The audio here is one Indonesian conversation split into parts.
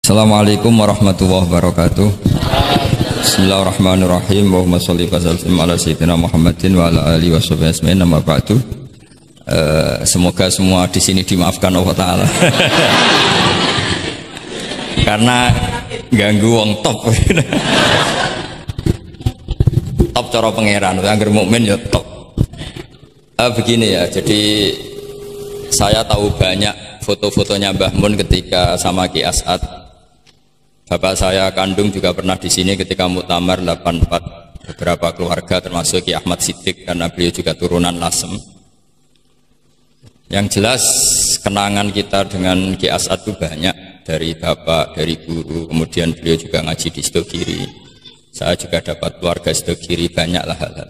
Assalamualaikum warahmatullahi wabarakatuh. Bismillahirrahmanirrahim. Allahumma sholli wa sallim ala sayyidina Muhammadin wa ala alihi washabihi ajmain. Amma ba'du. Semoga semua di sini dimaafkan Allah Ta'ala. Karena ganggu wong top. Top cara pangeran, angger mukmin ya top. Begini ya, jadi saya tahu banyak foto-fotonya Mbah Mun ketika sama Ki As'ad. Bapak saya kandung juga pernah di sini ketika Muktamar 84, beberapa keluarga termasuk Ki Ahmad Siddiq karena beliau juga turunan Lasem. Yang jelas kenangan kita dengan Ki As'ad itu banyak, dari bapak, dari guru, kemudian beliau juga ngaji di Sidogiri. Saya juga dapat keluarga Sidogiri, banyaklah hal-hal.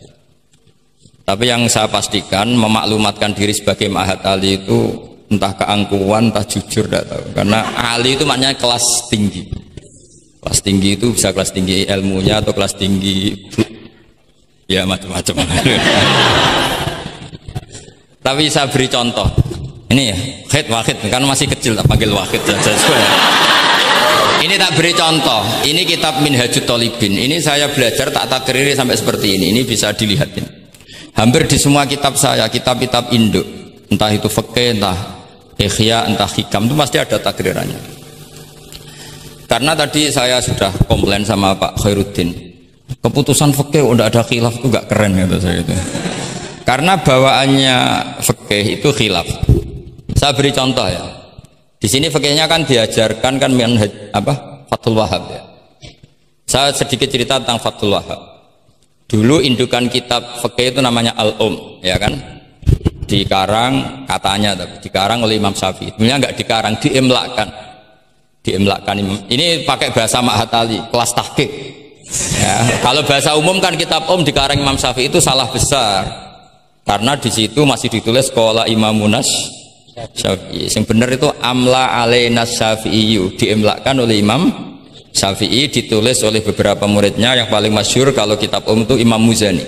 Tapi yang saya pastikan memaklumatkan diri sebagai Ma'had Ali itu entah keangkuhan, entah jujur, tidak tahu. Karena Ali itu maknanya kelas tinggi. Kelas tinggi itu bisa kelas tinggi ilmunya atau kelas tinggi ya macam-macam. Tapi saya beri contoh. Ini ya, Wahid kan masih kecil tak panggil Wahid saja. Ini tak beri contoh. Ini kitab Minhajut Thalibin. Ini saya belajar tak takriri sampai seperti ini. Ini bisa dilihatin. Hampir di semua kitab saya, kitab-kitab induk, entah itu fikih, entah ihya, entah hikam, itu pasti ada takrirannya. Karena tadi saya sudah komplain sama Pak Khairuddin, keputusan fikih udah ada khilaf itu gak keren kata saya itu. Karena bawaannya fikih itu khilaf. Saya beri contoh ya. Di sini fikihnya kan diajarkan kan Fathul Wahhab ya. Saya sedikit cerita tentang Fathul Wahhab. Dulu indukan kitab fikih itu namanya Al-Um, ya kan? Dikarang katanya, dikarang oleh Imam Syafi'i. Sebenarnya enggak dikarang, diimlakkan. Ini pakai bahasa Ma'had Ali, kelas tahqiq. Ya, kalau bahasa umum kan kitab dikarang Imam Syafi'i itu salah besar. Karena di situ masih ditulis Qala Imamunas Syafi'i. Yang benar itu Amla Alainas Syafi'i, diimlakkan oleh Imam Syafi'i, ditulis oleh beberapa muridnya. Yang paling masyhur kalau kitab itu Imam Muzani.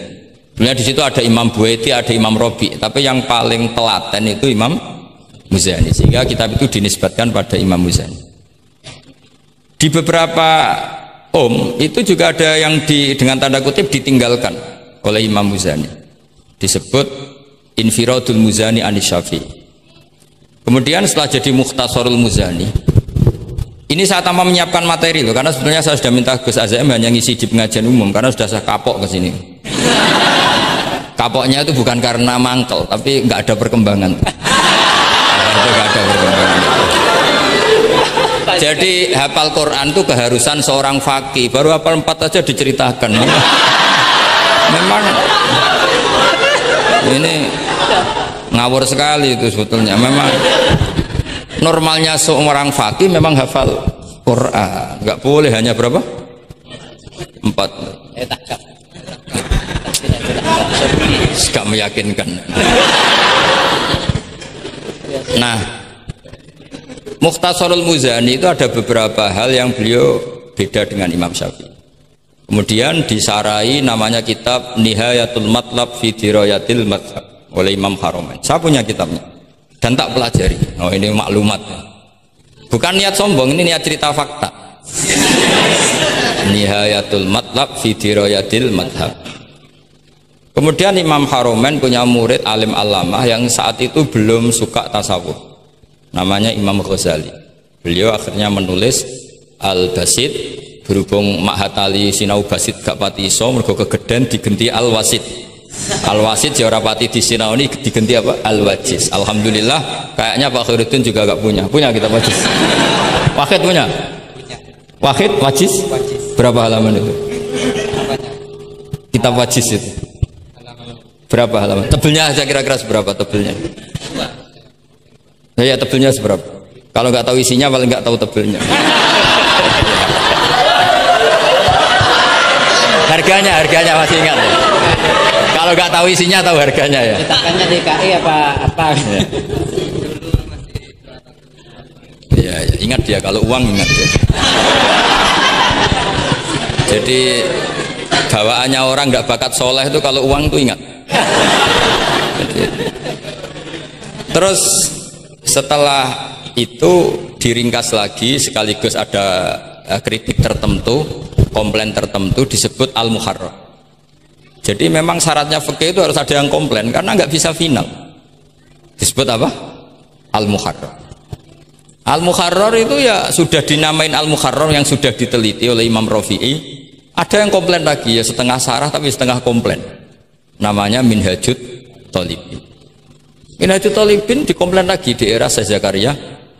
Sebenarnya di situ ada Imam Buaiti, ada Imam Robi, tapi yang paling telaten itu Imam Muzani. Sehingga kitab itu dinisbatkan pada Imam Muzani. Di beberapa itu juga ada yang dengan tanda kutip ditinggalkan oleh Imam Muzani. Disebut Infiradul Muzani Anis Syafi'i. Kemudian setelah jadi Mukhtasarul Muzani, ini saya tambah menyiapkan materi loh, karena sebenarnya saya sudah minta Gus Azam hanya ngisi di pengajian umum karena sudah saya kapok ke sini. Kapoknya itu bukan karena mangkel, tapi nggak ada perkembangan. Nggak ada perkembangan. Jadi hafal Quran itu keharusan seorang faqih. Baru hafal 4 aja diceritakan. Memang ini ngawur sekali itu sebetulnya. Memang normalnya seorang faqih memang hafal Quran. Nggak boleh hanya berapa? 4. Gak meyakinkan. Nah, Mukhtasarul Muzani itu ada beberapa hal yang beliau beda dengan Imam Syafi'i. Kemudian disarai namanya kitab Nihayatul Matlab fi Dirayatil Madhab oleh Imam Haromain. Saya punya kitabnya dan tak pelajari. Oh, ini maklumat. Bukan niat sombong, ini niat cerita fakta. Nihayatul Matlab fi Dirayatil Madhab. Kemudian Imam Haromain punya murid alim alamah yang saat itu belum suka tasawuf. Namanya Imam Ghazali. Beliau akhirnya menulis Al-Basit, berhubung Ma'had Ali sinau Basit gak pati iso mergo kegeden digenti Al-Wasit. Al-Wasit ya ora pati disinau ini digenti apa? Al-Wajiz. Alhamdulillah kayaknya Pak Khairuddin juga gak punya. Punya kitab Wajiz? Wahid punya? Wahid Wajiz? Berapa halaman itu? Kitab Wajiz itu. Berapa halaman? Tebelnya aja kira-kira seberapa tebelnya? Ya tebelnya seberapa? Kalau nggak tahu isinya paling nggak tahu tebelnya. Harganya masih ingat ya? Kalau nggak tahu isinya tahu harganya ya? Cetakannya DKI apa? Ya, ingat dia, kalau uang ingat dia. Jadi bawaannya orang nggak bakat soleh itu kalau uang tuh ingat. Terus setelah itu diringkas lagi sekaligus ada kritik tertentu, komplain tertentu disebut al-muharrar. Jadi memang syaratnya fikih itu harus ada yang komplain karena nggak bisa final. Disebut apa? Al-muharrar. Al-muharrar itu ya sudah dinamain al-muharrar yang sudah diteliti oleh Imam Rafi'i. Ada yang komplain lagi ya setengah sarah tapi setengah komplain. Namanya Minhajut Thalibin. Minhajut Thalibin dikomplain lagi di era Syekh Zakaria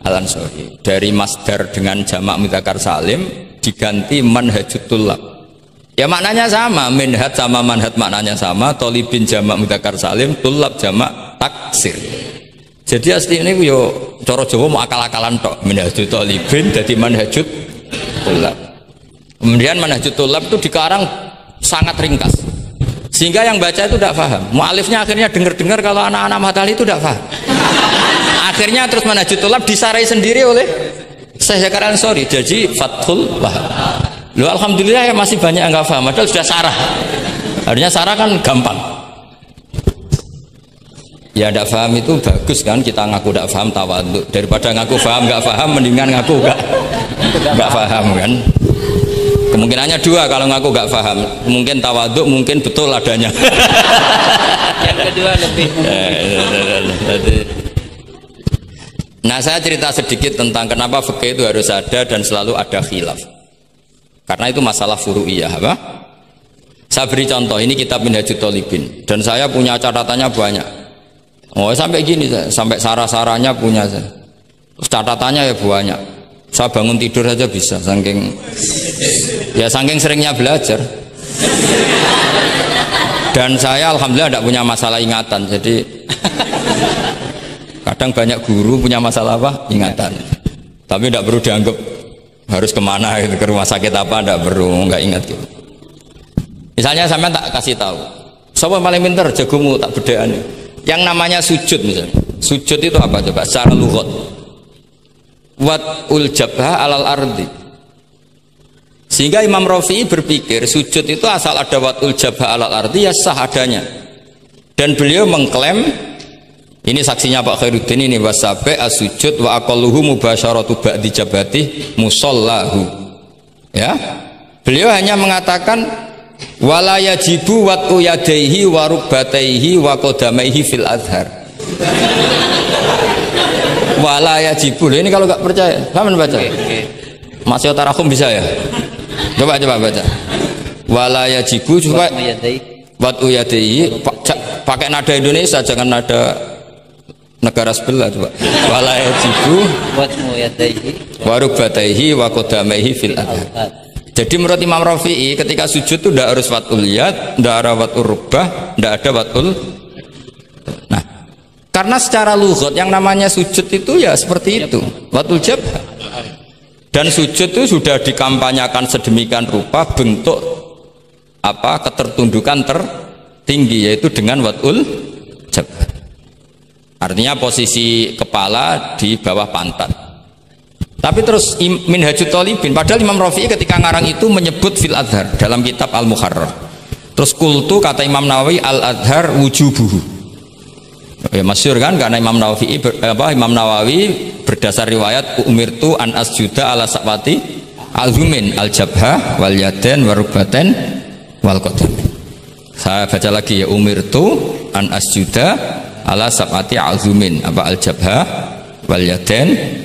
Al-Ansori. Dari masdar dengan jamak mudzakkar salim diganti Manhajut Thullab. Ya maknanya sama, minhaj sama manhaj maknanya sama, Thalibin jamak mudzakkar salim, Thullab jamak taksir. Jadi asli ini yo cara Jawa mau akal-akalan tok. Minhajut Thalibin jadi Manhajut Thullab. Kemudian Manhajut Thullab itu dikarang sangat ringkas. Sehingga yang baca itu tidak paham. Mu'alifnya akhirnya dengar-dengar kalau anak-anak Matali itu tidak paham. Akhirnya terus Manhajut Thullab disarai sendiri oleh Syekh Zakaria Al-Ansori. Jadi Fathul Wahab. Loh, alhamdulillah ya masih banyak yang nggak paham. Padahal sudah sarah. Harusnya sarah kan gampang. Ya tidak paham itu bagus kan, kita ngaku tidak paham tawadhu. Daripada ngaku paham nggak paham, mendingan ngaku nggak paham kan. Kemungkinannya dua kalau ngaku nggak paham, mungkin tawadhu, mungkin betul adanya. Yang kedua lebih Nah, saya cerita sedikit tentang kenapa fikih itu harus ada dan selalu ada khilaf. Karena itu masalah furu'iyah, apa? Saya beri contoh, ini kitab Minhajut Thalibin dan saya punya catatannya banyak. Oh, sampai gini, sampai sarah-sarahnya punya. Terus catatannya ya banyak. Saya bangun tidur saja bisa, saking seringnya belajar. Dan saya alhamdulillah tidak punya masalah ingatan. Jadi kadang banyak guru punya masalah apa? Ingatan. Tapi tidak perlu dianggap harus kemana gitu, ke rumah sakit apa, tidak perlu, nggak ingat gitu. Misalnya sampai tak kasih tahu, siapa paling pintar jagomu tak bedaan. Yang namanya sujud misalnya. Sujud itu apa coba? Secara lughat. Wat'ul jabha alal ardi. Sehingga Imam Rafi'i berpikir sujud itu asal ada wat'ul jabha alal ardi ya sah adanya. Dan beliau mengklaim, ini saksinya Pak Khairuddin ini, wasabe as-sujud wa aqalluhu mubasyaratu ba'di jabati musallahu. Ya. Beliau hanya mengatakan wala yajibu wat'u yadaihi wa rukbataihi wa qadamaihi fil azhar. Wala yajibu. Ini kalau nggak percaya, kamu baca. Masih tarakum bisa ya? Coba baca. Wala yajibu coba wat'u yadaihi pakai nada Indonesia, jangan nada negara sebelah coba. Wala yajibu wat'u yadaihi wa rukbataihi wa qadamaihi fil azhar. Jadi menurut Imam Rafi'i ketika sujud itu tidak harus watul yad, tidak ada watul rukbah, tidak ada watul. Nah, karena secara lughat yang namanya sujud itu ya seperti itu, watul jabha. Dan sujud itu sudah dikampanyakan sedemikian rupa bentuk apa ketertundukan tertinggi yaitu dengan watul jabha. Artinya posisi kepala di bawah pantat. Tapi terus Minhajut Thalibin, padahal Imam Rafi'i ketika ngarang itu menyebut fil adhar dalam kitab Al-Muharrar. Terus kultu kata Imam Nawawi al-adhar wujubuhu. Ya masyhur kan karena Imam Nawawi berdasar riwayat umirtu an asjuda ala sabati al-zumin al-jabha wal yaden warubaten wal qadam. Saya baca lagi ya, umirtu an asjuda ala sabati al-zumin apa al-jabha wal yaden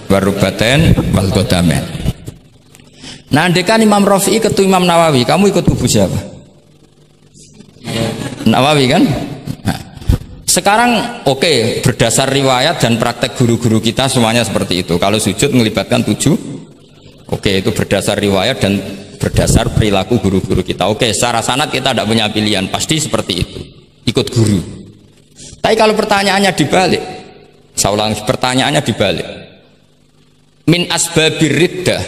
warubaten wal qadamen. Nah, andekan Imam Rafi'i ketemu Imam Nawawi, kamu ikut kubu siapa? Nawawi kan? Nah, sekarang oke, berdasar riwayat dan praktek guru-guru kita semuanya seperti itu. Kalau sujud melibatkan 7, oke, itu berdasar riwayat dan berdasar perilaku guru-guru kita. Oke, secara sanad kita tidak punya pilihan, pasti seperti itu, ikut guru. Tapi kalau pertanyaannya dibalik, saya ulang, pertanyaannya dibalik. Min asbabir riddah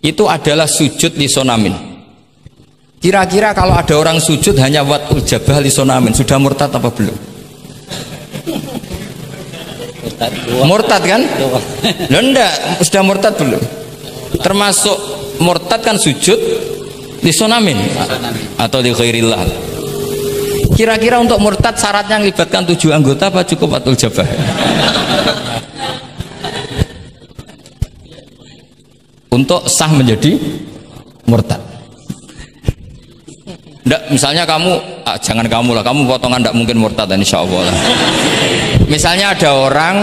itu adalah sujud lisonamin. Kira-kira kalau ada orang sujud hanya watul jabah lisonamin, sudah murtad apa belum? Murtad kan? Loh enggak, sudah murtad belum? Termasuk murtad kan sujud lisonamin atau li ghairillah. Kira-kira untuk murtad syaratnya melibatkan 7 anggota apa cukup watul jabah? untuk sah menjadi murtad. Nggak, misalnya kamu, jangan kamu lah, kamu potongan tidak mungkin murtad, insya Allah lah. Misalnya ada orang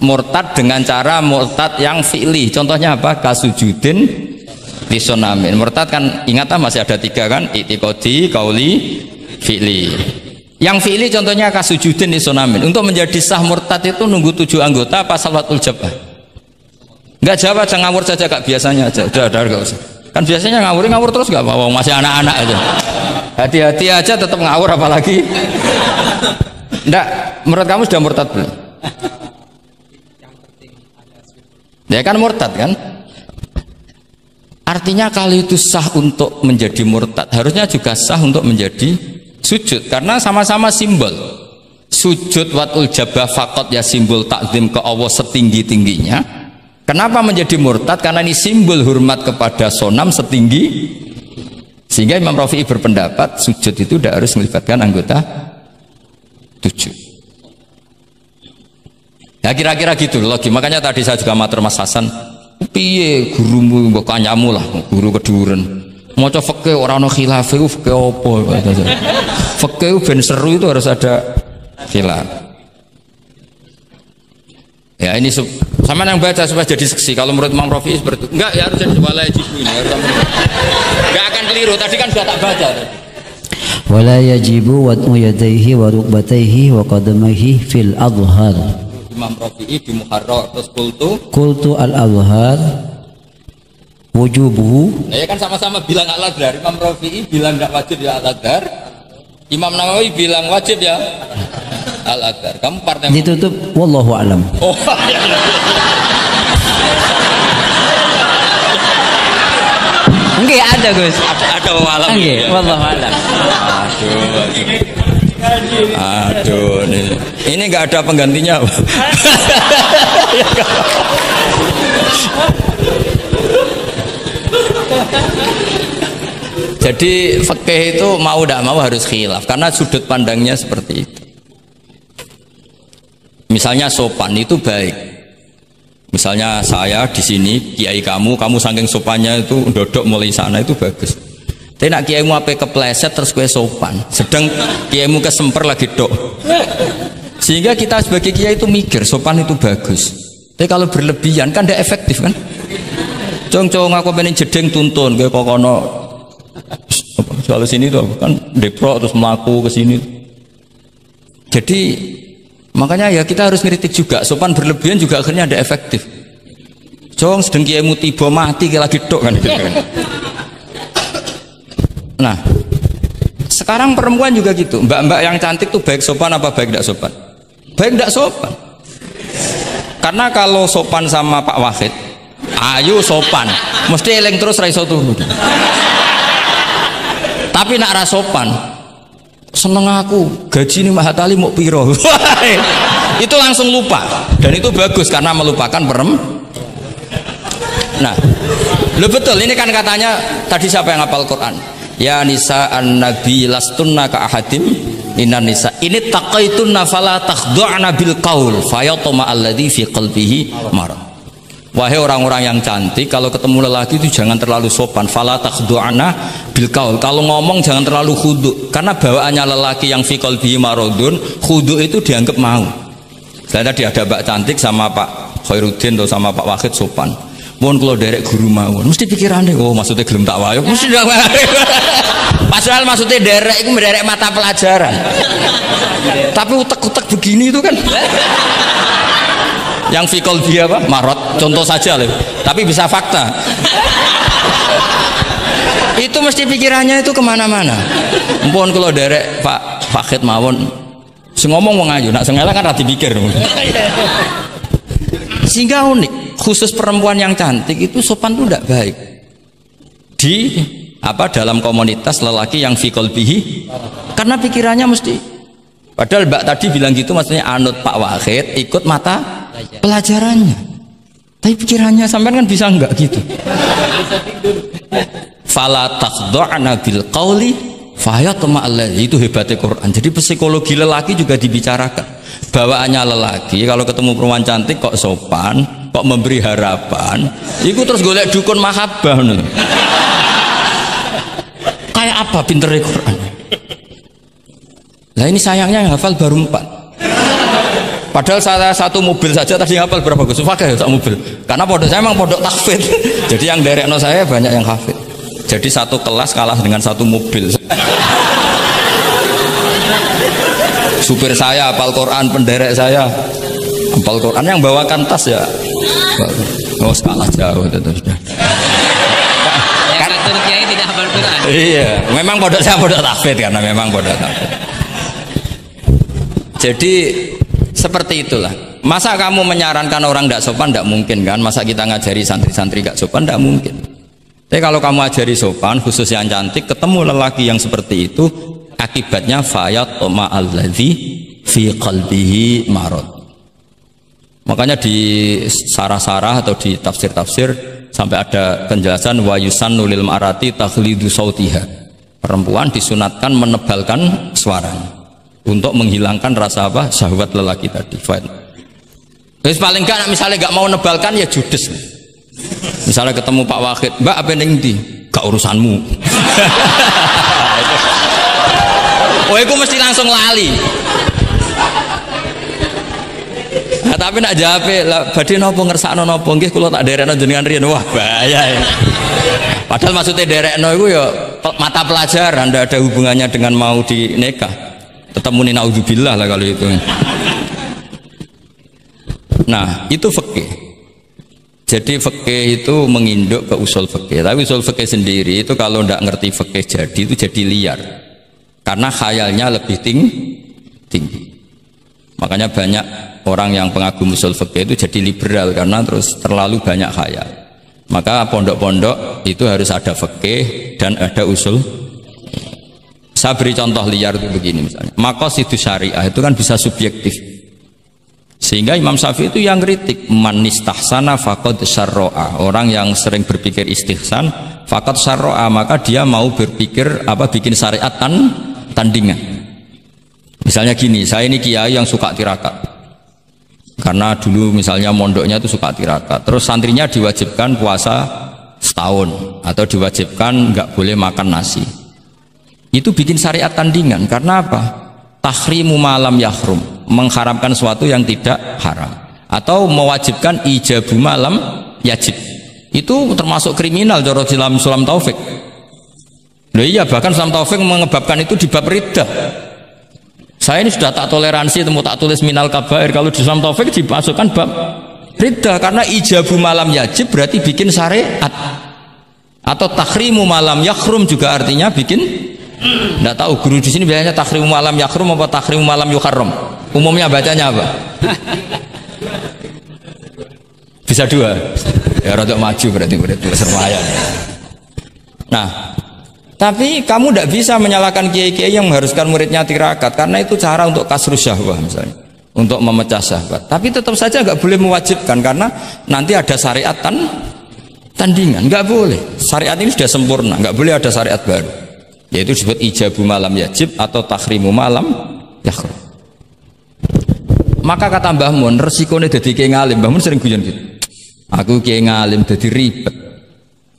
murtad dengan cara murtad yang fi'li, contohnya apa? Kasujudin lisonamin. Murtad kan, ingatlah masih ada 3 kan, i'tiqadi, qauli, fi'li. Yang fi'li contohnya kasujudin lisonamin. Untuk menjadi sah murtad itu nunggu 7 anggota apa salawatul jabah? Enggak jawab aja, ngawur saja kak, biasanya aja, udah enggak usah. Kan biasanya ngawur terus nggak apa-apa, masih anak-anak aja. Hati-hati aja tetap ngawur apalagi. Nggak, menurut kamu sudah murtad belum? Ya kan murtad kan? Artinya kalau itu sah untuk menjadi murtad, harusnya juga sah untuk menjadi sujud, karena sama-sama simbol. Sujud watul jabah fakot ya simbol takzim ke Allah setinggi-tingginya. Kenapa menjadi murtad? Karena ini simbol hormat kepada sonam setinggi, sehingga Imam Rafi'i berpendapat sujud itu tidak harus melibatkan anggota 7. Ya kira-kira gitu logi. Makanya tadi saya juga matur Mas Hasan, piye gurumu mbok kanyamu lah, guru keduren. Maca fikih ora ono khilaf iku fikih apa? Fikih ben seru itu harus ada khilaf. Ya ini sama yang baca supaya jadi seksi. Kalau menurut Imam Rafi'i seperti itu. Enggak, ya harus jadi wala yajibu ini. Enggak akan keliru. Tadi kan sudah tak baca. Wala yajibu wad'u yadayhi wa rukbatayhi wa qadamaihi fil adhar. Imam Rafi'i di Muharrar terus qultu al-adhar wujubuhu. Ya kan sama-sama bilang al-adhar. Imam Rafi'i bilang enggak wajib ya al-adhar. Imam Nawawi bilang wajib ya al-adhar. Kamu partai ditutup wallahu alam. Oh ya. Enggak ada Gus. Ada walam. Enggak, wallahu alam. Aduh nih. Ini enggak ada penggantinya. Jadi fikih itu mau tidak mau harus khilaf karena sudut pandangnya seperti itu. Misalnya sopan itu baik. Misalnya saya di sini, kiai kamu saking sopannya itu dodok mulai sana itu bagus. Tapi nak kiaimu apa kepleset terus kue sopan, sedang kiaimu kesemper lagi dok. Sehingga kita sebagai kiai itu mikir sopan itu bagus. Tapi kalau berlebihan kan tidak efektif kan? Cong aku pengen jedeng tuntun, kayak kokono. Kalau sini tuh kan deprok terus melaku ke sini. Jadi makanya ya kita harus ngeritik juga, sopan berlebihan juga akhirnya ada efektif. Jong sedang kiaimu tiba mati kayak lagi dok kan. Nah, sekarang perempuan juga gitu. Mbak-mbak yang cantik tuh baik sopan apa baik tidak sopan? Baik tidak sopan. Karena kalau sopan sama Pak Wahid, ayo sopan, mesti eleng terus raiso turun. Tapi nak rasopan, seneng aku gaji ini Mahatali mau piro. Itu langsung lupa, dan itu bagus karena melupakan Nah, lo betul ini kan katanya tadi siapa yang hafal Quran? Ya nisa an-nabi lastunna ka ahadim minan nisa. Ini taqaitunna fala takhdu'na bil qaul fayatma alladzi fi qalbihi marad. Wahai orang-orang yang cantik, kalau ketemu lelaki itu jangan terlalu sopan. Fala takhdu'na bil qaul. Kalau ngomong jangan terlalu khudu, karena bawaannya lelaki yang fi qalbihi maradun, khudu itu dianggap mau. Saya tadi ada Mbak cantik sama Pak Khairuddin atau sama Pak Wahid sopan. Mohon kalau derek guru mawon, mesti pikirannya, oh maksudnya gelem tak wayo, mesti tidak. Padahal maksudnya derek itu menderek mata pelajaran. Tapi utek-utek begini itu kan. Yang fikol dia apa? Marot, contoh saja loh. Tapi bisa fakta. Itu mesti pikirannya itu kemana-mana. Mohon kalau derek Pak Fakid mawon, ngomong mau ngaju, nak sengaja kan rati pikir. Sehingga unik, khusus perempuan yang cantik itu sopan itu tidak baik. Di dalam komunitas lelaki yang fikol bihi, karena pikirannya mesti. Padahal Mbak tadi bilang gitu, maksudnya anut Pak Wahid, ikut mata pelajarannya. Tapi pikirannya sampean kan bisa enggak gitu. Fala takhdu'na bil qauli fayatma alladzi, itu hebatnya Quran. Jadi psikologi lelaki juga dibicarakan. Bawaannya lelaki kalau ketemu perempuan cantik kok sopan, kok memberi harapan. Iku terus golek dukun mahabbah ngono. Kayak apa pintere Quran? Lah ini sayangnya yang hafal baru 4. Padahal saya satu mobil saja tadi hafal berapa Gus? Pakai satu mobil. Karena pondok saya memang pondok tahfidz. Jadi yang derekno saya banyak yang hafid. Jadi satu kelas kalah dengan satu mobil. Supir saya hafal Quran, penderek saya hafal Quran, yang bawakan tas ya. Oh, kalah jauh itu sudah. Yang satu kiai tidak hafal Quran. Iya, memang pondok saya pondok tahfidz karena memang pondok tahfidz. Jadi seperti itulah. Masa kamu menyarankan orang tidak sopan? Tidak mungkin kan. Masa kita ngajari santri-santri gak sopan? Tidak mungkin. Tapi kalau kamu ajari sopan, khusus yang cantik, ketemu lelaki yang seperti itu, akibatnya fayatma alladzi fi qalbihi marad. Makanya di sarah-sarah atau di tafsir-tafsir sampai ada penjelasan wa yusannu lil marati takhlidu sautiha. Perempuan disunatkan menebalkan suaranya untuk menghilangkan rasa apa? Syahwat lelaki tadi. Terus paling enggak misalnya enggak mau nebalkan ya judes. Misalnya ketemu Pak Wahid, Mbak apa ning ndi? Gak urusanmu. Oh, itu mesti langsung lali. Nah, tapi nak jawab badhe napa ngersakno napa nggih kula tak derekno jenengan riyen. Wah, bahaya ya. Padahal maksudnya derekno iku ya mata pelajaran, ndak ada hubungannya dengan mau dinikah. Tetap muni naudzubillah lah kalau itu. Nah, itu fikih. Jadi fikih itu menginduk ke usul fikih. Tapi usul fikih sendiri itu kalau ndak ngerti fikih jadi itu jadi liar. Karena khayalnya lebih tinggi. Makanya banyak orang yang pengagum usul fikih itu jadi liberal karena terus terlalu banyak khayal. Maka pondok-pondok itu harus ada fikih dan ada usul. Saya beri contoh liar itu begini misalnya. Maqasidus syariah itu kan bisa subjektif. Sehingga Imam Syafi'i itu yang kritik man istahsana faqad syarra'a. Orang yang sering berpikir istihsan faqad syarra'a, maka dia mau berpikir apa bikin syariat tandingan. Misalnya gini, saya ini kiai yang suka tirakat. Karena dulu misalnya mondoknya itu suka tirakat. Terus santrinya diwajibkan puasa setahun atau diwajibkan nggak boleh makan nasi. Itu bikin syariat tandingan. Karena apa? Tahrimu malam yahrum, mengharamkan sesuatu yang tidak haram, atau mewajibkan ijabu malam yajib. Itu termasuk kriminal cara Sulam Taufik. Loh iya, bahkan Sulam Taufik mengebabkan itu di bab riddah. Saya ini sudah tak toleransi, temu tak tulis minal kabair. Kalau di Sulam Taufik dimasukkan bab riddah karena ijabu malam yajib berarti bikin syariat. Atau tahrimu malam yahrum juga artinya bikin. Nggak tahu guru di sini biasanya tahrimu malam yakrum apa tahrimu malam yuharram. Umumnya bacanya apa? Bisa dua. Ya rada maju berarti sermayan. Nah, tapi kamu tidak bisa menyalahkan kiai-kiai yang mengharuskan muridnya tirakat karena itu cara untuk kasrus syahwah misalnya, untuk memecah syahwat. Tapi tetap saja nggak boleh mewajibkan karena nanti ada syariat tandingan. Nggak boleh. Syariat ini sudah sempurna, nggak boleh ada syariat baru. Yaitu disebut ijabu malam yajib atau tahrimu malam yakhrum. Maka kata Mbah Mun, resikonya jadi kiai ngalim. Mbah Mun sering guyon gitu. Aku kiai ngalim jadi ribet.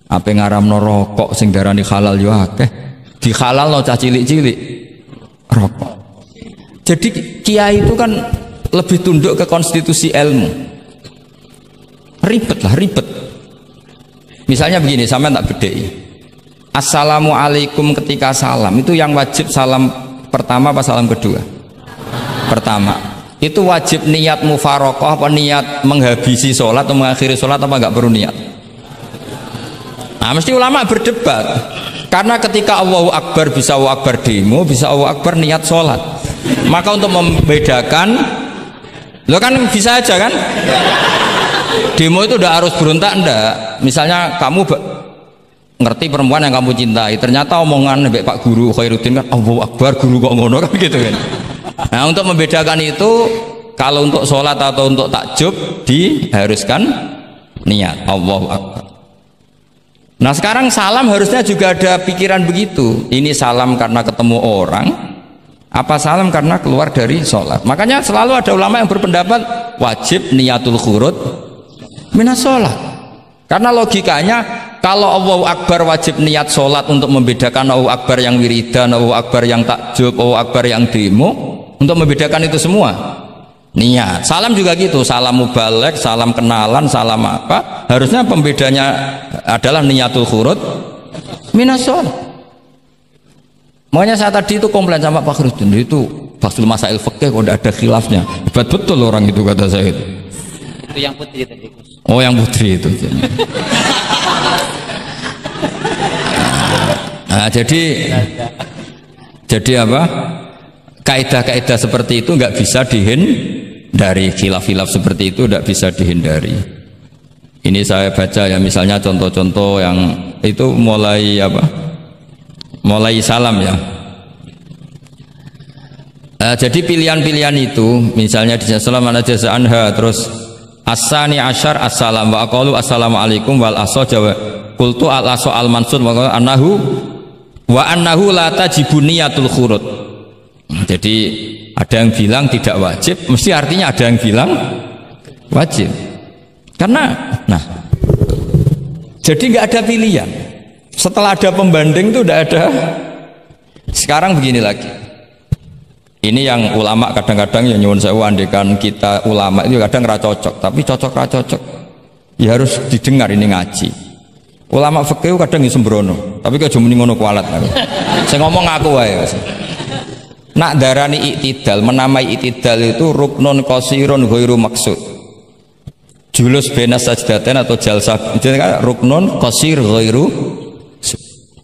Apa ngaramno rokok sing darani halal yo akeh. Di halalno cah cilik-cilik rokok. Jadi kiai itu kan lebih tunduk ke konstitusi ilmu. Ribet. Misalnya begini, sampean tak bedheki. Assalamualaikum ketika salam itu yang wajib salam pertama apa salam kedua? Pertama. Itu wajib niat mufaroqah apa niat menghabisi sholat atau mengakhiri sholat apa enggak perlu niat? Nah, mesti ulama berdebat. Karena ketika Allahu Akbar bisa Allahu Akbar demo, bisa Allahu Akbar niat sholat. Maka untuk membedakan, lo kan bisa aja kan? Demo itu udah harus berontak enggak? Misalnya kamu ngerti perempuan yang kamu cintai, ternyata omongan mbek Pak Guru Khairuddin kan Allahu Akbar, guru kok ngono kan gitu kan. Nah, untuk membedakan itu kalau untuk sholat atau untuk takjub diharuskan niat Allahu Akbar. Nah, sekarang salam harusnya juga ada pikiran begitu. Ini salam karena ketemu orang apa salam karena keluar dari sholat. Makanya selalu ada ulama yang berpendapat wajib niatul khurud minas sholat. Karena logikanya kalau Allahu Akbar wajib niat sholat untuk membedakan Allahu Akbar yang wiridan, Allahu Akbar yang takjub, Allahu Akbar yang demo, untuk membedakan itu semua niat. Salam juga gitu, salam mubalek, salam kenalan, salam apa, harusnya pembedanya adalah niatul khurud minas sholat. Makanya saya tadi itu komplain sama Pak Khurudin, itu Fathul Masail Fikih kok tidak ada khilafnya, hebat betul orang itu, kata saya itu. Itu yang putri tadi. Oh, yang putri itu. Nah, jadi apa? Kaidah-kaidah seperti itu nggak bisa dihindari, khilaf-khilaf seperti itu nggak bisa dihindari. Ini saya baca ya, misalnya contoh-contoh yang itu mulai apa? Mulai salam ya. Jadi pilihan-pilihan itu, misalnya di salam anha anha, terus asani asyar assalam wa aqalu assalamualaikum wal aso jawa qultu al aso al mansur wa annahu la tajibu niyatul khurud. Jadi ada yang bilang tidak wajib, mesti artinya ada yang bilang wajib. Karena jadi nggak ada pilihan. Setelah ada pembanding itu tidak ada. Sekarang begini lagi. Ini yang ulama kadang-kadang ya nyuwun sewu, andekan kita ulama itu kadang ra cocok, tapi cocok ra cocok ya harus didengar, ini ngaji. Ulama fikih kadang ya sembrono, tapi kok muni ngono kualat aku. Saya ngomong aku wae. Nak darani iktidal, menamai iktidal itu ruknun qasirun ghairu maksud. Julus benas sajdatain atau jalsah, jadi ruknun qasir ghairu.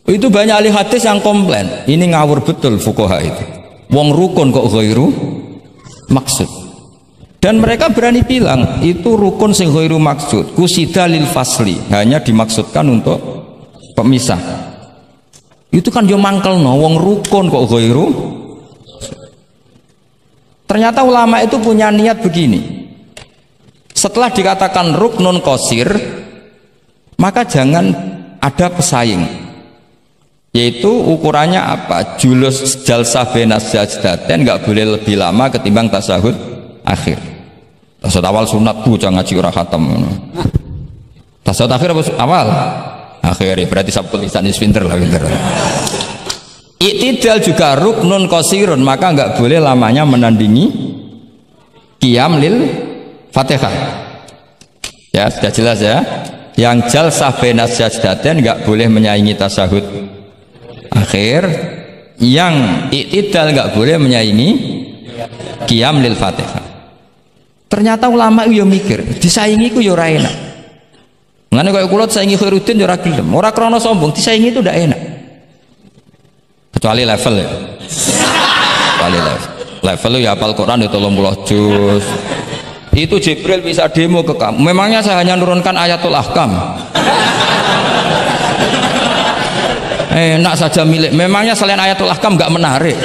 Itu banyak ahli hadis yang komplain, ini ngawur betul fuqaha itu. Wong rukun kok ghairu maksud. Dan mereka berani bilang itu rukun sing ghairu maksud, kusida lil fasli, hanya dimaksudkan untuk pemisah. Itu kan yo mangkelno, wong rukun kok ghairu. Ternyata ulama itu punya niat begini. Setelah dikatakan ruknun qasir, maka jangan ada pesaing. Yaitu ukurannya apa? Julus jalsah benas sajdatain nggak boleh lebih lama ketimbang tasahud akhir. Tasahud awal sunat bu, jangan ngaji ora khatam. Tasahud akhir apa awal? Akhir, berarti sabtu lisan pinter lah, pinter. Iktidal juga ruknun qasirun, maka nggak boleh lamanya menandingi qiyam lil Fatihah. Ya sudah jelas ya. Yang jalsah benas sajdatain nggak boleh menyaingi tasahud akhir, yang iktidal nggak boleh menyaingi qiyam lil Fatihah. Ternyata ulama itu ya mikir, disaingi ku ya ora enak. Ngene kaya kula saingi Khairuddin ya ora gelem, ora krana sombong, disaingi itu ndak enak. Kecuali level ya. Kecuali level ya hafal Quran itu 30 juz. Itu Jibril bisa demo ke kamu. Memangnya saya hanya nurunkan ayatul ahkam. Enak saja milik. Memangnya selain ayatul ahkam nggak menarik?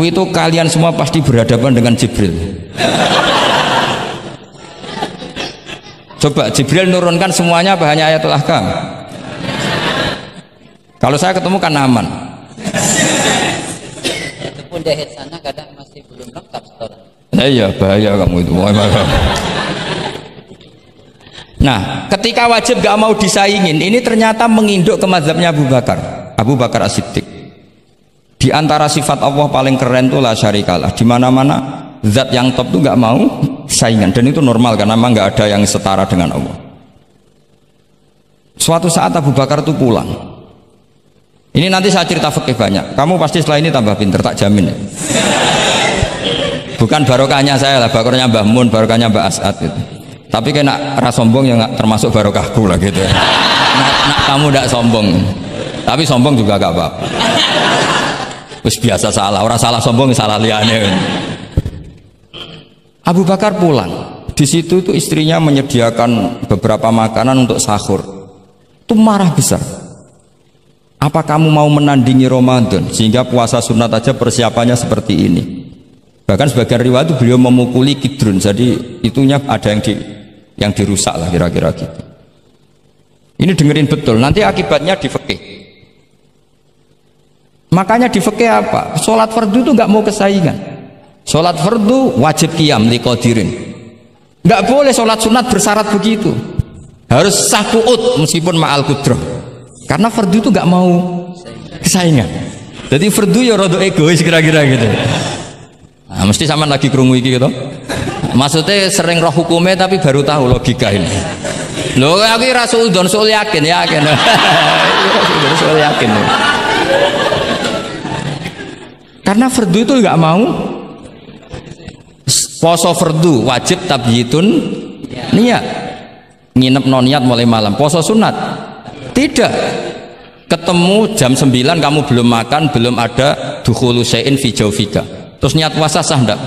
Itu kalian semua pasti berhadapan dengan Jibril. Coba Jibril nurunkan semuanya apa hanya ayatul ahkam? Kalau saya ketemu kan aman. Itu pun di sana kadang masih belum lengkap setoran. Iya bahaya kamu itu. Nah, ketika wajib gak mau disaingin, ini ternyata menginduk ke mazhabnya Abu Bakar As-Siddiq. Di antara sifat Allah paling keren itu la syarikalah. Di mana-mana zat yang top itu gak mau saingan, dan itu normal karena memang gak ada yang setara dengan Allah. Suatu saat Abu Bakar itu pulang. Ini nanti saya cerita fikih banyak. Kamu pasti setelah ini tambah pinter, tak jamin ya. Bukan barokahnya saya lah, barokahnya Mbah Mun, barokahnya Mbah As'ad gitu. Tapi kena ras sombong yang termasuk barokahku lah gitu ya. Nak kamu tidak sombong, tapi sombong juga gak apa-apa. Terus biasa salah, orang salah sombong salah liane. Abu Bakar pulang, di situ tuh istrinya menyediakan beberapa makanan untuk sahur. Itu marah besar. Apa kamu mau menandingi Ramadan sehingga puasa sunat aja persiapannya seperti ini? Bahkan sebagian riwayat itu beliau memukuli Kidrun, jadi itunya ada yang dirusak lah kira-kira gitu. Ini dengerin betul, nanti akibatnya di fikih. Makanya di fikih apa? Sholat fardu itu nggak mau kesaingan. Sholat fardu wajib qiyam liqadirin. Nggak boleh sholat sunat bersyarat begitu. Harus sah qu'ud meskipun ma'al qudrah. Karena fardu itu nggak mau kesaingan. Jadi fardu ya rada egois kira-kira gitu. Nah, mesti sama lagi krungu iki gitu. Maksudnya sering roh hukumnya tapi baru tahu logika ini. Loh aku rasul don sul yakin. Sul yakin. Karena fardu itu nggak mau. Poso fardu wajib tabyitun niat. Nginep non niat mulai malam. Poso sunat tidak. Ketemu jam 9 kamu belum makan, belum ada dukhulu syai'in fi jawfika. Terus niat puasa sah enggak?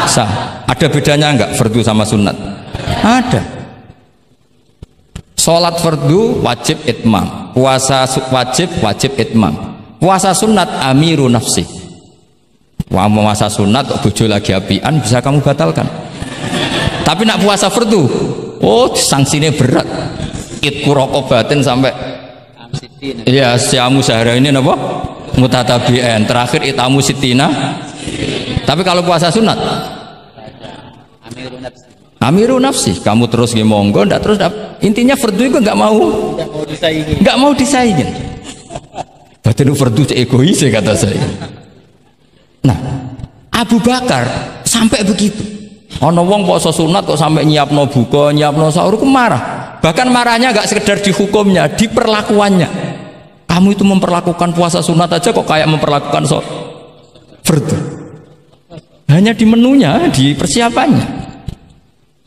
Sah. Ada bedanya enggak fardu sama sunat? Ada. Salat fardu wajib itmam. Puasa wajib itmam. Puasa sunat amiru nafsi. Wah, puasa sunat kok bojo lagi apian bisa kamu batalkan. Tapi nak puasa fardu, oh sanksinya berat. Itku rokobatin sampai iya, siamu sehari ini apa? Mutatabi'an. Terakhir itamu sitina. Tapi kalau puasa sunat amiru nafsi. Kamu terus monggo, ndak terus intinya fardu itu nggak mau disaingin. Batin fardu egois kata saya. Nah, Abu Bakar sampai begitu. Ono wong poso sunat kok sampai nyiapno buka, nyiapno sahur, ku marah. Bahkan marahnya nggak sekedar di hukumnya, di perlakuannya. Kamu itu memperlakukan puasa sunat aja kok kayak memperlakukan fardu. Hanya di menunya, di persiapannya.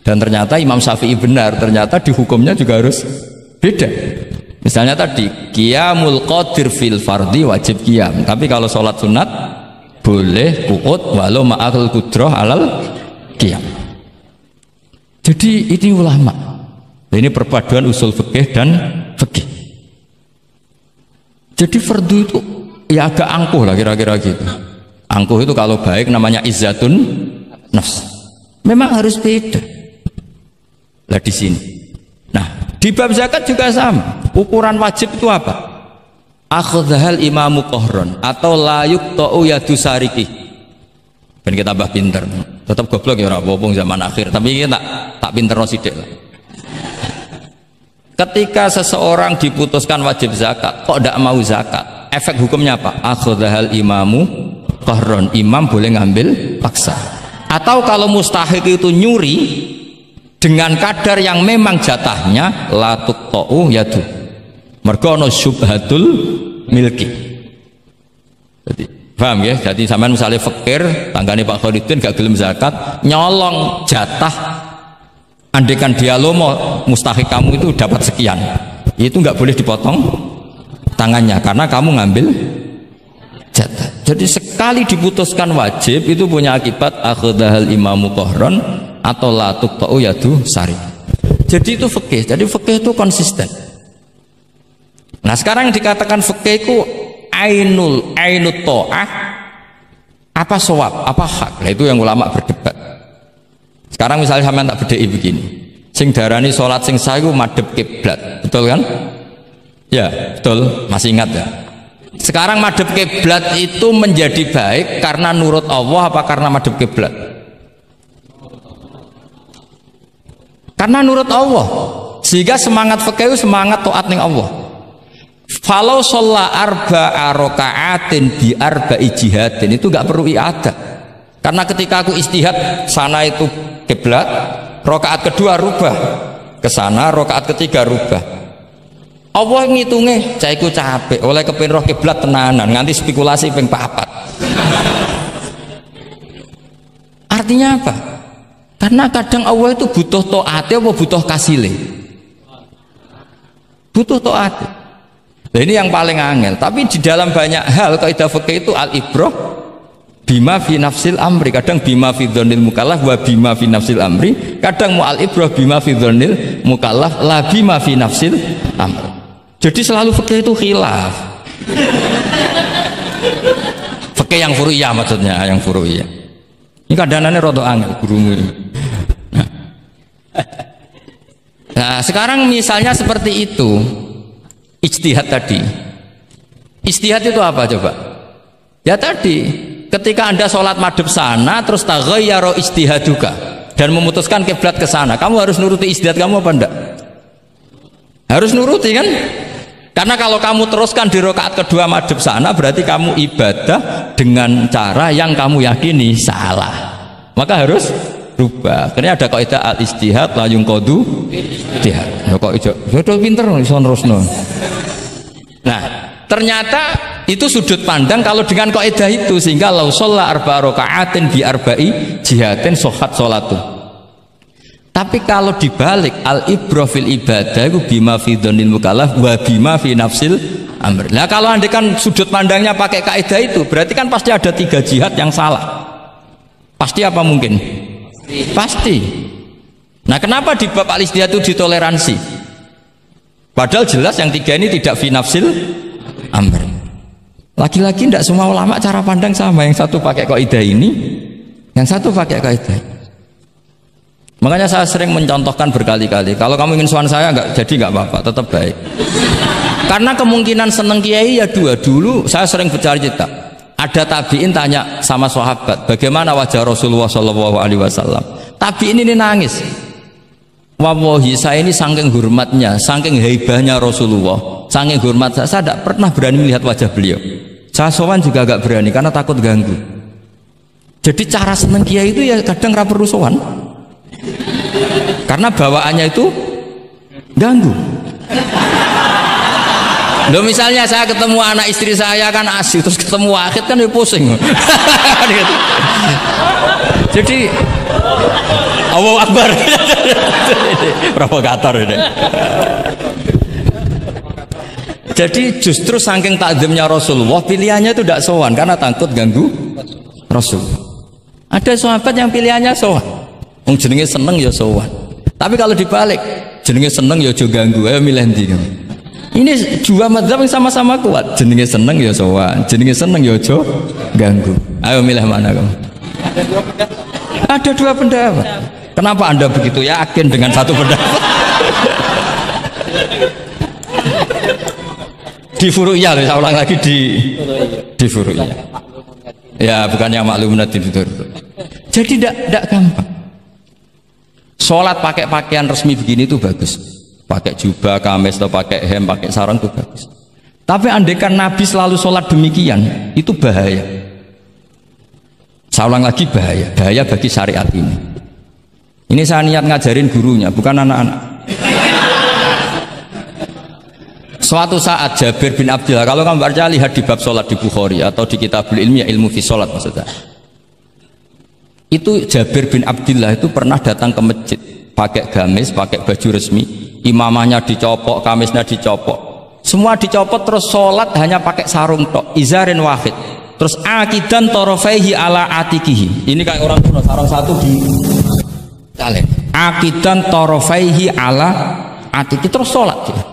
Dan ternyata Imam Syafi'i benar, ternyata di hukumnya juga harus beda. Misalnya tadi qiyamul qadir fil fardi wajib qiyam, tapi kalau sholat sunat boleh qu'ud walau ma'al qudrah alal qiyam. Jadi ini ulama. Ini perpaduan usul fikih dan fikih. Jadi fardu itu ya agak angkuh lah kira-kira gitu. Angkuh itu kalau baik namanya izzatun nafs. Memang harus beda. Lah di sini. Nah, di bab zakat juga sama. Ukuran wajib itu apa? Akhdhal imamu qahron atau la yuqta'u yadu sariki. Ben kita tambah pinter. Tetap goblok ya ora apa-apa zaman akhir, tapi kita tak pinterno sithik lah. Ketika seseorang diputuskan wajib zakat, kok tidak mau zakat? Efek hukumnya apa? Akhdhal imamu qahron. Imam boleh ngambil paksa. Atau kalau mustahik itu nyuri dengan kadar yang memang jatahnya la tuqta'u yadu. Mergo ana syubhatul milki. Jadi paham ya? Jadi sampean misalnya fakir, tanggane Pak Khalidin gak gelem zakat, nyolong jatah. Andaikan dia lomo mustahik kamu itu dapat sekian, itu nggak boleh dipotong tangannya karena kamu ngambil jatah. Jadi sekali diputuskan wajib itu punya akibat akhdhal imamu qahron atau la tuqta'u yadu sari. Jadi itu fikih. Jadi fikih itu konsisten. Nah sekarang yang dikatakan fikih itu ainut ta'ah apa shawab, apa hak. Nah itu yang ulama berdebat. Sekarang misalnya sampean tak bedheki begini. Sing darani salat sing sah iku madhep kiblat. Betul kan? Ya, betul. Masih ingat ya? Sekarang madhep kiblat itu menjadi baik karena nurut Allah apa karena madhep kiblat? Karena nurut Allah. Sehingga semangat fikih semangat taat ning Allah. Falau sholla arba'a raka'atin bi arba'i jihadin itu enggak perlu i'adah. Karena ketika aku istihad sana itu kiblat, rakaat kedua rubah ke sana, rakaat ketiga rubah. Allah ngitungnya, caiku capek, oleh kepin roh kiblat tenanan, nganti spekulasi ping 4. Artinya apa? Karena kadang Allah itu butuh taat, apa butuh kasile? Butuh taat. Nah, ini yang paling angel. Tapi di dalam banyak hal kaidah fikih itu al-ibrah bima fi nafsil amri, kadang bima fi dzannil mukallaf wa bima fi nafsil amri, kadang mu'al ibrah bima fi dzannil mukallaf la bima fi nafsil amri. Jadi selalu fikih itu khilaf. Fikih yang furu'iyah maksudnya, yang furu'iyah. Ini kadang-kadang rada angel gurumu ini. Nah, sekarang misalnya seperti itu. Ijtihad tadi. Ijtihad itu apa coba? Ya tadi ketika Anda sholat madhep sana terus taghayyara ijtihaduka, dan memutuskan kiblat ke sana, kamu harus nuruti istihad kamu apa enggak? Harus nuruti kan? Karena kalau kamu teruskan di rakaat kedua madhab sana, berarti kamu ibadah dengan cara yang kamu yakini salah. Maka harus rubah. Karena ada kaidah al istihad la yunqadu istihad. Kok ijo pinter iso nerusno. Nah, ternyata itu sudut pandang kalau dengan kaidah itu, sehingga lau sholla arba rakaatin bi arba'i jihatin sohat sholatu. Tapi kalau dibalik al ibrah fil ibadah itu bima fi dzanil mukallaf wa bima fi nafsil amr. Nah kalau anda kan sudut pandangnya pakai kaidah itu, berarti kan pasti ada 3 jihad yang salah. Pasti apa mungkin? Pasti. Nah kenapa di bab al istihad itu ditoleransi? Padahal jelas yang 3 ini tidak fi nafsil amr. Lagi-lagi tidak semua ulama cara pandang sama. Yang satu pakai kaidah ini, yang satu pakai kaidah. Makanya saya sering mencontohkan berkali-kali, kalau kamu ingin sowan saya nggak apa-apa, tetap baik. Karena kemungkinan seneng kiai ya dua. Dulu saya sering bercerita, ada tabiin tanya sama sahabat, bagaimana wajah Rasulullah SAW. Tabiin ini nangis. Wallahi saya ini saking hormatnya, saking haibahnya Rasulullah, saking hormat saya tidak pernah berani melihat wajah beliau. Saya sowan juga agak berani karena takut ganggu. Jadi cara seneng kiai itu ya kadang ra perlu sowan. Karena bawaannya itu ganggu. Loh misalnya saya ketemu anak istri saya kan asik, terus ketemu Wahid kan ya pusing. Jadi Allahu Akbar. Provokator ini. Jadi justru saking takzimnya Rasulullah, pilihannya itu tidak sowan karena takut ganggu Rasul. Ada sahabat yang pilihannya sowan. Wong jenenge seneng ya sowan. Tapi kalau dibalik, jenenge seneng ya aja ganggu, ayo milih ndi. Ini dua mazhab yang sama-sama kuat. Jenenge seneng ya sowan, jenenge seneng ya aja ganggu. Ayo milih mana kamu? Ada 2 pendapat. Kenapa Anda begitu yakin dengan satu pendapat? Di Furu'iyah, saya ulang lagi di Furu'iyah. Ya, bukan yang maklumat itu. Jadi tidak gampang. Sholat pakai pakaian resmi begini itu bagus, pakai jubah, kamis atau pakai hem, pakai sarung itu bagus. Tapi andaikan Nabi selalu sholat demikian, itu bahaya. Saya ulang lagi, bahaya bagi syariat ini. Ini saya niat ngajarin gurunya, bukan anak-anak. Suatu saat Jabir bin Abdillah, kalau kamu baca lihat di bab sholat di Bukhari atau di Kitabul Ilmi, ilmu fi sholat maksudnya. Itu Jabir bin Abdillah itu pernah datang ke masjid pakai gamis, pakai baju resmi, imamahnya dicopok, kamisnya dicopok, semua dicopot, terus sholat hanya pakai sarung tok, izarin wahid, terus akidan torofaihi ala atikihi. Ini kayak orang kuno, sarung satu di talen, akidan torofaihi ala atiki, terus sholat dia.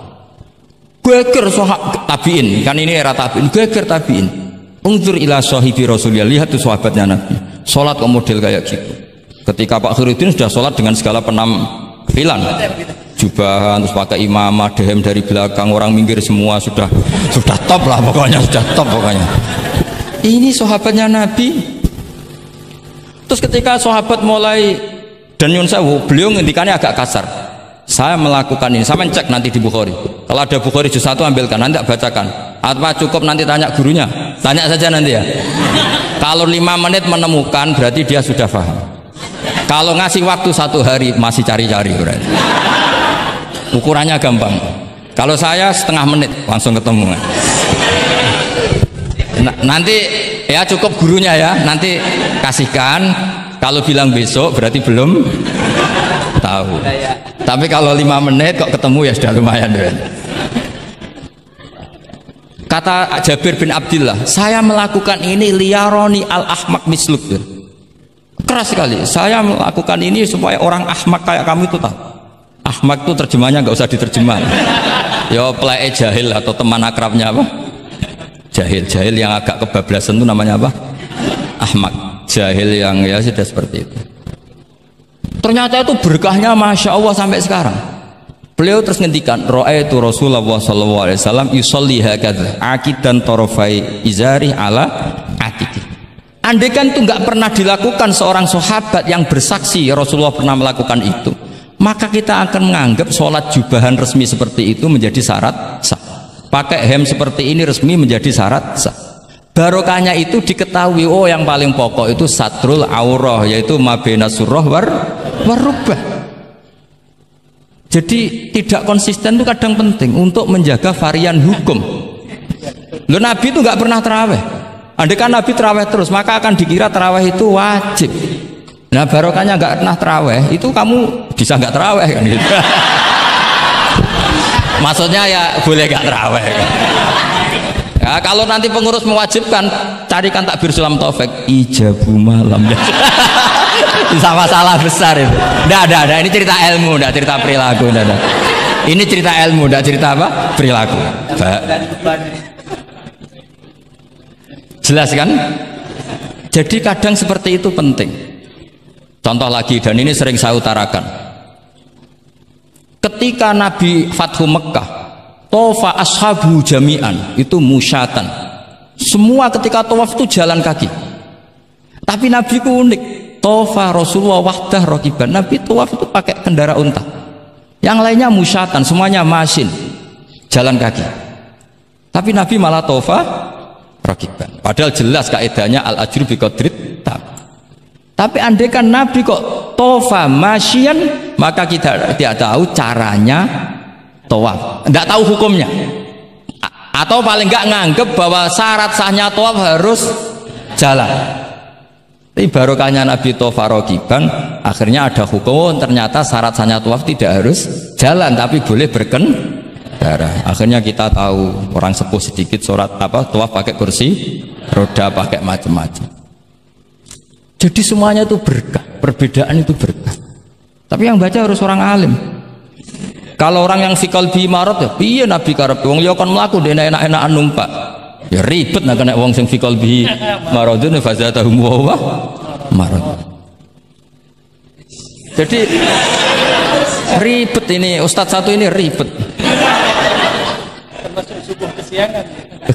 Geger sahabat tabiin, kan ini era tabiin, geger tabiin. Unzur ila sahibi Rasulullah, lihat tuh sahabatnya Nabi. Sholat kok model kayak gitu. Ketika Pak Khairuddin sudah sholat dengan segala penampilan, jubahan, terus pakai imamah, dehem dari belakang, orang minggir semua, sudah top lah pokoknya, sudah top pokoknya. Ini sahabatnya Nabi. Terus ketika sahabat mulai, dan nyun sewu, beliau ngendikannya agak kasar. Saya melakukan ini, saya mencek nanti di Bukhari. Kalau ada Bukhari juz 1 ambilkan, nanti bacakan. Apa cukup nanti tanya gurunya? Tanya saja nanti ya. Kalau 5 menit menemukan berarti dia sudah paham. Kalau ngasih waktu 1 hari masih cari-cari berarti. Ukurannya gampang. Kalau saya setengah menit langsung ketemu. Nanti ya cukup gurunya ya, nanti kasihkan. Kalau bilang besok berarti belum tahu. Tapi kalau 5 menit kok ketemu ya sudah lumayan. Kata Jabir bin Abdillah, saya melakukan ini liyaroni al-ahmak misluk. Keras sekali. Saya melakukan ini supaya orang ahmak kayak kamu itu tahu. Ahmak itu terjemahnya nggak usah diterjemah. Ya pelai jahil atau teman akrabnya apa? Jahil yang agak kebablasan itu namanya apa? Ahmak. Jahil yang ya sudah seperti itu. Ternyata itu berkahnya Masya Allah sampai sekarang. Beliau terus ngendikan, ra'aitu Rasulullah sallallahu alaihi wasallam yusolli hakadha akidan tarafai izari ala atiki. Andai kan itu nggak pernah dilakukan seorang sahabat yang bersaksi Rasulullah pernah melakukan itu, maka kita akan menganggap sholat jubahan resmi seperti itu menjadi syarat sah. Pakai hem seperti ini resmi menjadi syarat sah. Barokahnya itu diketahui, oh yang paling pokok itu satrul aurah, yaitu mabena surah warubah. Jadi tidak konsisten itu kadang penting untuk menjaga varian hukum. Loh, Nabi itu nggak pernah terawih. Andai kan Nabi terawih terus, maka akan dikira terawih itu wajib. Nah barokahnya nggak pernah terawih, itu kamu bisa nggak terawih kan gitu. Maksudnya ya boleh nggak terawih kan? Ya, kalau nanti pengurus mewajibkan, carikan takbir sulam taufik ijabu malam. Sama salah besar itu. Nggak, ini cerita ilmu, nggak cerita perilaku, nggak. Ini cerita ilmu, nggak cerita apa? Perilaku. Jelas kan? Jadi kadang seperti itu penting. Contoh lagi, dan ini sering saya utarakan. Ketika Nabi Fathu Mekah, tofa ashabu jami'an, itu musyatan. Semua ketika tawaf itu jalan kaki. Tapi Nabi ku unik, tofa Rasulullah wahdah rokiban. Nabi tawaf itu pakai kendaraan unta. Yang lainnya musyatan, semuanya masin, jalan kaki. Tapi Nabi malah tofa rokiban. Padahal jelas kaidahnya al ajru bi qadrit tab. Tapi andai kan Nabi kok tofa masyian, maka kita tidak tahu caranya tawaf, tidak tahu hukumnya, atau paling enggak nganggep bahwa syarat sahnya tawaf harus jalan. Tapi barokahnya Nabi tofa rokiban, akhirnya ada hukum. Ternyata syarat sahnya tawaf tidak harus jalan, tapi boleh berkendara. Akhirnya kita tahu orang sepuh sedikit sholat apa tawaf pakai kursi roda, pakai macam-macam. Jadi semuanya itu berkah, perbedaan itu berkah. Tapi yang baca harus orang alim. Kalau orang yang fikal bi marot ya, piye Nabi karep wong ya kon mlaku dene enak-enakan numpak. Ya ribet nek kena wong sing fikal bi marodun fazatahum wa marad. Jadi ribet ini ustadz satu ini ribet. Termasuk subuh kesiangan.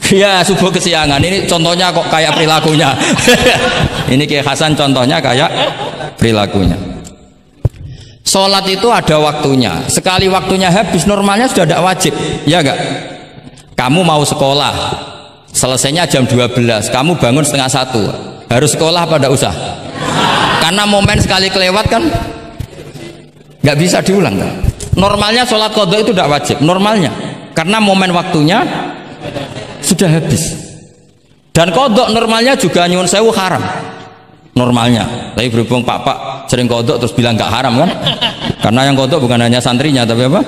Ya subuh kesiangan ini contohnya kok kayak perilakunya. Ini Kiai Hasan contohnya kayak perilakunya. Sholat itu ada waktunya. Sekali waktunya habis, normalnya sudah tidak wajib, ya enggak? Kamu mau sekolah, selesainya jam 12, kamu bangun setengah 1, harus sekolah pada usah? Karena momen sekali kelewat kan nggak bisa diulang kan? Normalnya sholat qadha itu tidak wajib, normalnya, karena momen waktunya sudah habis. Dan qadha normalnya juga nyuwun sewu haram normalnya. Tapi berhubung Pak sering qadha terus bilang nggak haram kan? Karena yang qadha bukan hanya santrinya tapi apa?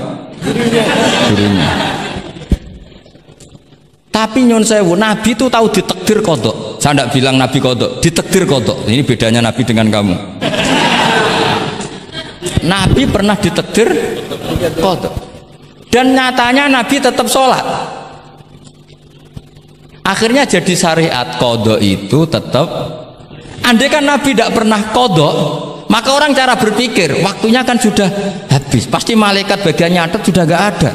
Gurunya. Tapi nyuwun sewu, Nabi itu tahu ditakdir qadha. Saya tidak bilang Nabi qadha, ditakdir qadha. Ini bedanya Nabi dengan kamu. Nabi pernah ditakdir qadha. Dan nyatanya Nabi tetap sholat. Akhirnya jadi syariat qadha itu tetap. Andai kan Nabi tidak pernah qadha, maka orang cara berpikir waktunya kan sudah habis, pasti malaikat bagian nyatet sudah nggak ada.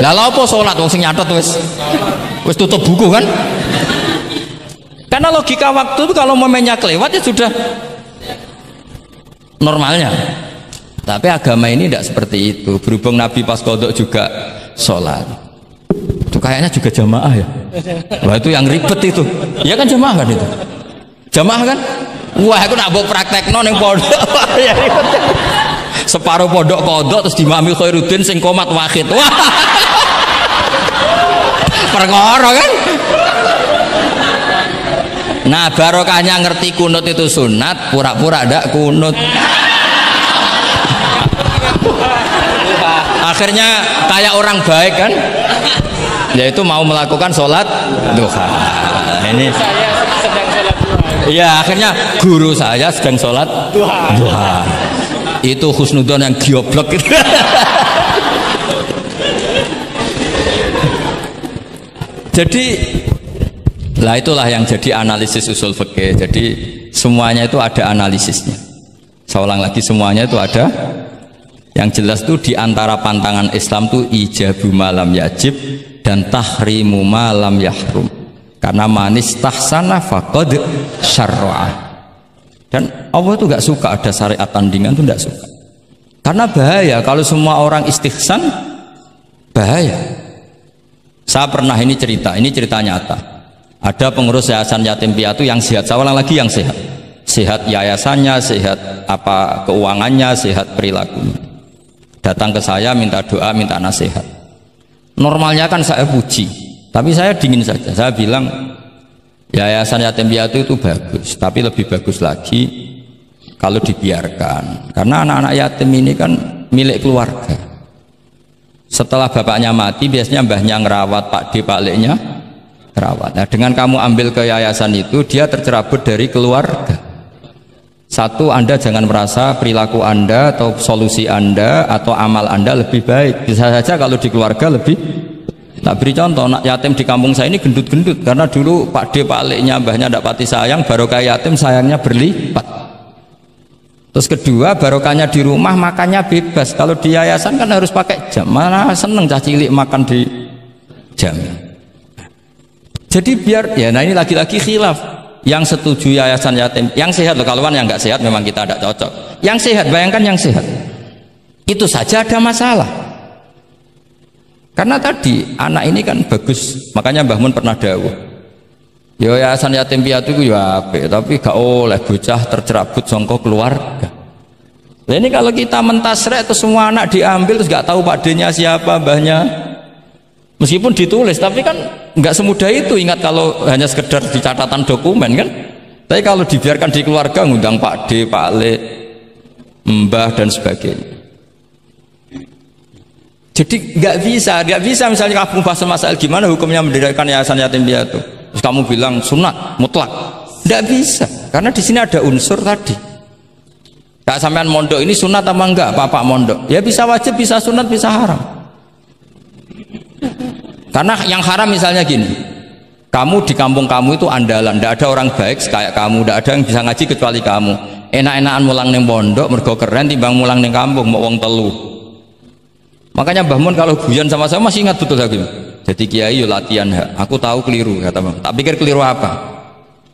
Lah apa sholat wong sing nyatet wis tutup buku kan? Karena logika waktu itu kalau momennya kelewat ya sudah normalnya. Tapi agama ini tidak seperti itu. Berhubung Nabi pas qadha juga sholat. Itu kayaknya juga jamaah ya. Wah itu yang ribet itu. Ya kan jamaah kan itu. Jamaah kan? Wah aku nak mbok praktekno ning pondok. Ya ribet. Separuh pondok qadha terus dimami Khairuddin sing qomat wahid. Wah. Perkara kan? Nah barokahnya ngerti kunut itu sunat, pura-pura ndak kunut. Akhirnya kayak orang baik kan, yaitu mau melakukan sholat duha. Ini ya akhirnya guru saya sedang sholat duha. Itu husnudon yang gioblok gitu. Jadi lah itulah yang jadi analisis usul fikih. Jadi semuanya itu ada analisisnya. Saya ulang lagi, semuanya itu ada. Yang jelas tuh diantara pantangan Islam tuh ijabu malam yajib dan tahrimu malam yahrum. Karena manis tahsana faqad syarra'a. Dan Allah itu nggak suka ada syariat tandingan, itu nggak suka. Karena bahaya kalau semua orang istihsan, bahaya. Saya pernah ini cerita nyata. Ada pengurus yayasan yatim piatu yang sehat, saya ulang lagi yang sehat. Sehat yayasannya, sehat apa keuangannya, sehat perilakunya. Datang ke saya minta doa, minta nasihat. Normalnya kan saya puji, tapi saya dingin saja. Saya bilang yayasan yatim piatu itu bagus, tapi lebih bagus lagi kalau dibiarkan. Karena anak-anak yatim ini kan milik keluarga. Setelah bapaknya mati, biasanya mbahnya ngerawat, Pak D, Pak Leknya ngerawat. Nah, dengan kamu ambil ke yayasan itu, dia tercerabut dari keluarga. Satu, Anda jangan merasa perilaku Anda atau solusi Anda atau amal Anda lebih baik. Bisa saja kalau di keluarga lebih. Tak beri contoh, anak yatim di kampung saya ini gendut-gendut karena dulu Pak D, Pak Leknya, mbahnya tidak pati sayang, barokah yatim sayangnya berlipat. Terus kedua, barokahnya di rumah makannya bebas. Kalau di yayasan kan harus pakai jam. Mana seneng cah cilik makan di jam. Jadi biar ya, nah ini lagi-lagi khilaf. Yang setuju yayasan yatim, yang sehat loh, kalau yang nggak sehat memang kita tidak cocok. Yang sehat, bayangkan yang sehat, itu saja ada masalah. Karena tadi anak ini kan bagus, makanya Mbah Mun pernah dawuh, ya yayasan yatim piatu itu ya apik, tapi gak oleh bocah tercerabut sangka keluarga. Nah ini kalau kita mentasrek terus semua anak diambil terus gak tahu Pak D-nya siapa, mbahnya. Meskipun ditulis, tapi kan nggak semudah itu. Ingat kalau hanya sekedar di catatan dokumen kan. Tapi kalau dibiarkan di keluarga, ngundang Pak D, Pak Le, Mbah dan sebagainya. Jadi nggak bisa misalnya kamu bahas masalah gimana hukumnya mendirikan yayasan yatim piatu. Terus kamu bilang sunat mutlak, nggak bisa. Karena di sini ada unsur tadi. Kak sampean mondok ini sunat apa enggak? Pak mondok, ya bisa wajib, bisa sunat, bisa haram. Karena yang haram misalnya gini, kamu di kampung kamu itu andalan, tidak ada orang baik kayak kamu, tidak ada yang bisa ngaji kecuali kamu. Enak-enakan mulang neng pondok, mergo keren timbang mulang neng kampung, mau wong telu. Makanya Mbah Mun kalau guyon sama saya masih ingat betul lagi. Jadi kiai yo latihan, aku tahu keliru kata Mbah. Tak pikir keliru apa?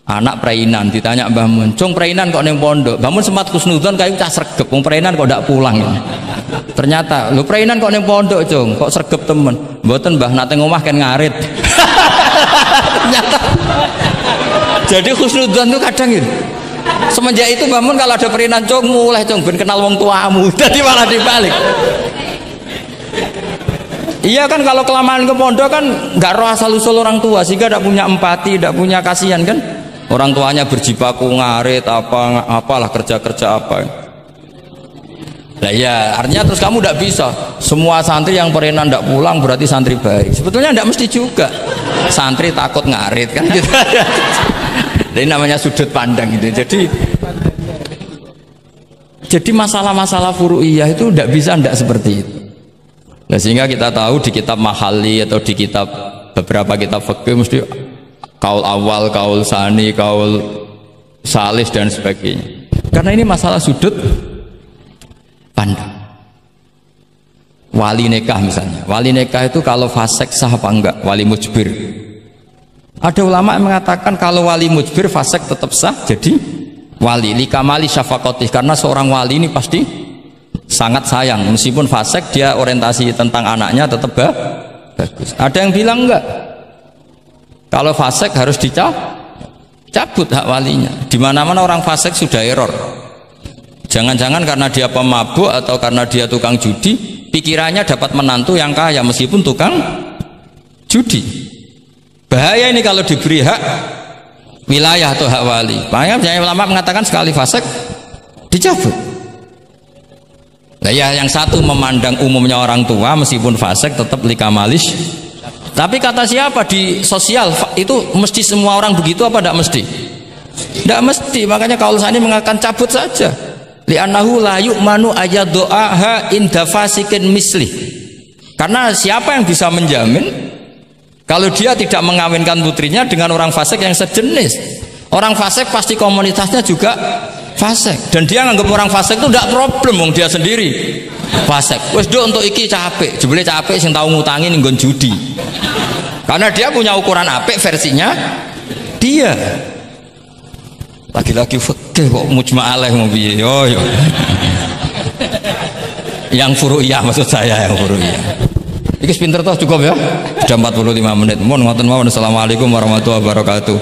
Anak perainan ditanya Mbah Mun, "Cung perainan kok neng pondok?" Mbah Mun sempat kusnudon kayu cah sregep, wong perainan kok ndak pulang. Ternyata, lu perainan kok neng pondok, Cung, kok sregep temen. Mboten Mbah, nate ngomah kan ngarit. Ternyata. Jadi husnudzon itu kadang gitu. Semenjak itu Mbah Mun kalau ada perainan, Cung, mulai Cung ben kenal wong tuamu. Jadi malah dibalik. Iya kan kalau kelamaan ke pondok kan nggak roh asal usul orang tua, sehingga tidak punya empati, tidak punya kasihan kan. Orang tuanya berjibaku ngarit apalah kerja apa. Nah ya artinya terus kamu tidak bisa semua santri yang perenan tidak pulang berarti santri baik. Sebetulnya tidak mesti juga. Santri takut ngarit kan gitu. Ini namanya sudut pandang gitu. Jadi masalah-masalah furu'iyah itu tidak bisa tidak seperti itu. Nah, sehingga kita tahu di kitab Mahali atau di kitab beberapa kitab fikih mesti kaul awal, kaul sani, kaul salis dan sebagainya. Karena ini masalah sudut pandang. Wali nikah misalnya, wali nikah itu kalau fasik sah apa enggak? Wali mujbir. Ada ulama yang mengatakan kalau wali mujbir fasik tetap sah jadi wali. Likamali syafaqatih, karena seorang wali ini pasti sangat sayang, meskipun fasik dia orientasi tentang anaknya tetap bagus. Ada yang bilang enggak, kalau fasik harus dicabut hak walinya. Di mana-mana orang fasik sudah error. Jangan-jangan karena dia pemabuk atau karena dia tukang judi, pikirannya dapat menantu yang kaya meskipun tukang judi. Bahaya ini kalau diberi hak wilayah atau hak wali. Makanya ulama mengatakan sekali fasik dicabut. Nah ya yang satu memandang umumnya orang tua meskipun fasik tetap likamalis. Tapi kata siapa di sosial itu mesti semua orang begitu apa tidak mesti? Tidak mesti. Makanya kaul sani mengatakan cabut saja. Li'annahu la yu'manu ayadu'aha inda fasikin mislih. Karena siapa yang bisa menjamin kalau dia tidak mengawinkan putrinya dengan orang fasik yang sejenis? Orang fasik pasti komunitasnya juga fasik, dan dia nganggap orang fasik itu tidak problem, wong dia sendiri fasik. Wes do untuk iki capek, jebule capek sing tau ngutangi ning nggon judi. karena dia punya ukuran apik versinya dia. Lagi-lagi fikih kok mujma' alaih mau piye yo. Yang furu'iyah maksud saya, yang furu'iyah. Iki pinter toh cukup ya. Sudah 45 menit. Mohon ngoten mawon. Assalamualaikum warahmatullahi wabarakatuh.